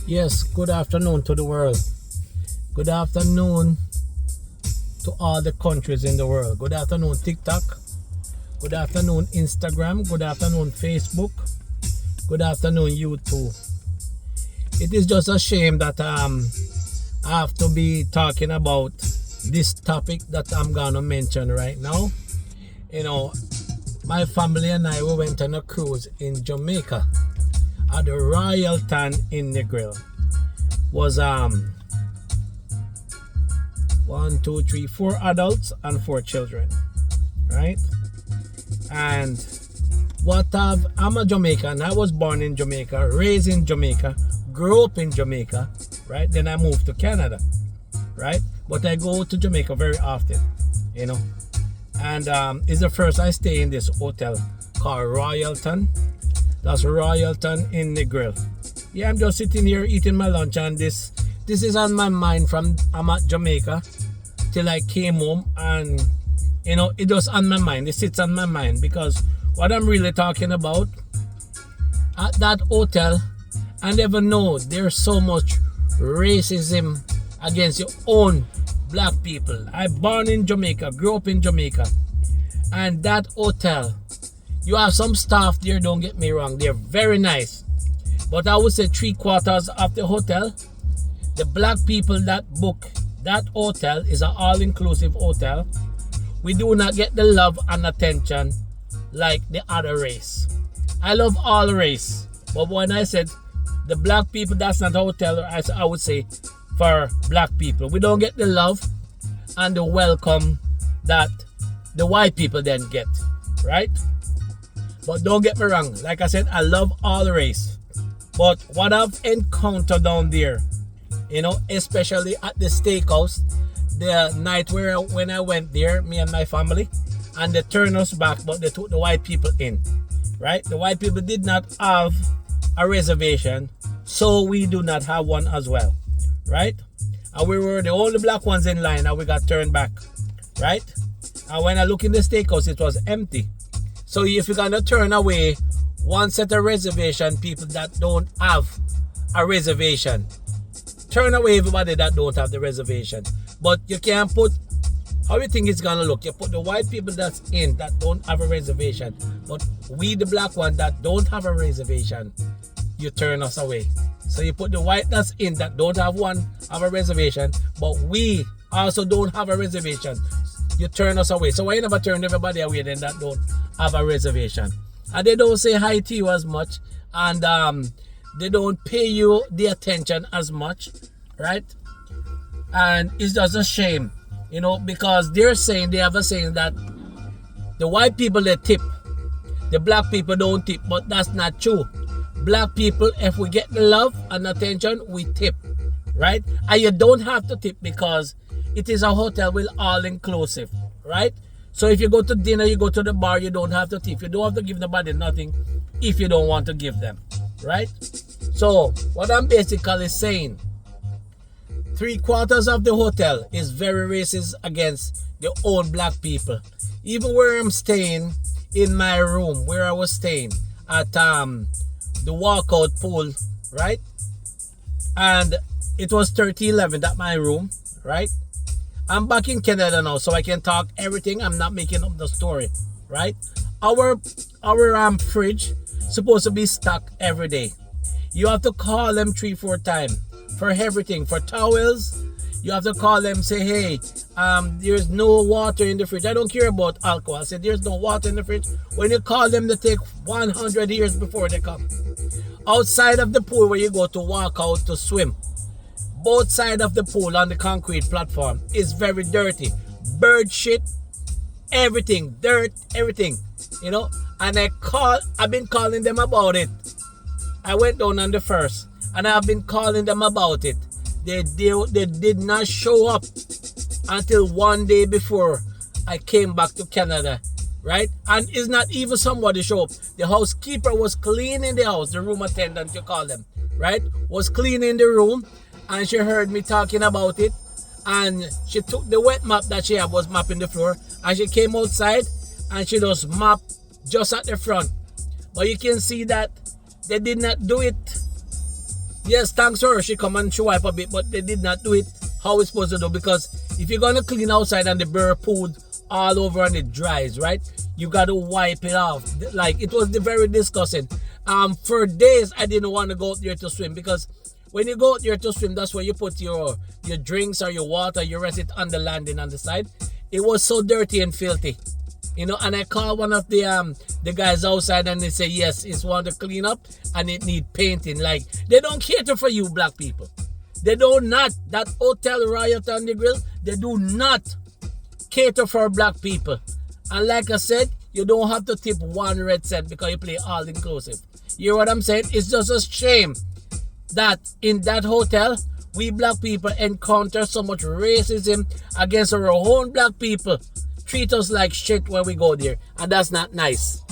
Yes, good afternoon to the world. Good afternoon to all the countries in the world. Good afternoon, TikTok. Good afternoon, Instagram. Good afternoon, Facebook. Good afternoon, YouTube. It is just a shame that I have to be talking about this topic that I'm gonna mention right now. You know, my family and I we went on a cruise in Jamaica at the Royalton in Negril. Was 4 adults and 4 children, right? And I'm a Jamaican. I was born in Jamaica, raised in Jamaica, grew up in Jamaica, right? Then I moved to Canada, right? But I go to Jamaica very often, you know. And it's the first I stay in this hotel called Royalton. That's Royalton in Negril. Yeah, I'm just sitting here eating my lunch, and this is on my mind from I'm at Jamaica till I came home, and you know it was on my mind. It sits on my mind because what I'm really talking about at that hotel, I never know there's so much racism against your own black people. I born in Jamaica, grew up in Jamaica, and that hotel, you have some staff there, don't get me wrong, they're very nice. But I would say 3/4 of the hotel, the black people that book that hotel is an all-inclusive hotel. We do not get the love and attention like the other race. I love all race, but when I said the black people, that's not a hotel, I would say for black people. We don't get the love and the welcome that the white people then get, right? But don't get me wrong, like I said, I love all race. But what I've encountered down there, you know, especially at the steakhouse, the night when I went there, me and my family, and they turned us back, but they took the white people in, right? The white people did not have a reservation, so we do not have one as well, right? And we were the only black ones in line, and we got turned back, right? And when I look in the steakhouse, it was empty. So if you're gonna turn away one set of reservation people that don't have a reservation, turn away everybody that don't have the reservation. But you can't put, how you think it's gonna look? You put the white people that's in that don't have a reservation, but we the black one that don't have a reservation, you turn us away. So you put the white that's in that don't have a reservation, but we also don't have a reservation, you turn us away. So why you never turn everybody away then that don't have a reservation? And they don't say hi to you as much, and they don't pay you the attention as much, right? And it's just a shame, you know, because they have a saying that the white people they tip, the black people don't tip, but that's not true. Black people, if we get the love and attention, we tip, right? And you don't have to tip because it is a hotel with all inclusive, right? So if you go to dinner, you go to the bar, you don't have to tip. You don't have to give nobody nothing if you don't want to give them, right? So what I'm basically saying, 3/4 of the hotel is very racist against the own black people. Even where I'm staying, in my room, where I was staying at the walkout pool, right? And it was 3011 at my room, right? I'm back in Canada now, so I can talk everything. I'm not making up the story, right? Our fridge supposed to be stocked every day. You have to call them 3-4 times for everything. For towels, you have to call them, say, hey, there's no water in the fridge. I don't care about alcohol. I said, there's no water in the fridge. When you call them, they take 100 years before they come. Outside of the pool where you go to walk out to swim, both sides of the pool on the concrete platform is very dirty. Bird shit, everything, dirt, everything, you know. And I've been calling them about it. I went down on the first, and I've been calling them about it. They did not show up until one day before I came back to Canada, right? And it's not even somebody show up. The housekeeper was cleaning the house, the room attendant, you call them, right? Was cleaning the room. And she heard me talking about it, and she took the wet mop that she was mopping the floor, and she came outside and she just mopped just at the front. But you can see that they did not do it Yes, thanks to her, she come and she wipe a bit, but they did not do it how it's supposed to do, because if you're gonna clean outside and the bird pooed all over and it dries, right? You gotta wipe it off. Like, it was very disgusting. For days I didn't want to go out there to swim, because when you go out there to swim, that's where you put your drinks or your water, you rest it on the landing on the side. It was so dirty and filthy. You know, and I called one of the guys outside, and they say yes, it's one to clean up and it need painting. Like, they don't cater for you black people. They do not. That Hotel Riot on the Grill, they do not cater for black people. And like I said, you don't have to tip 1 red cent because you play all inclusive. You hear what I'm saying? It's just a shame that in that hotel, we black people encounter so much racism against our own black people. Treat us like shit when we go there, and that's not nice.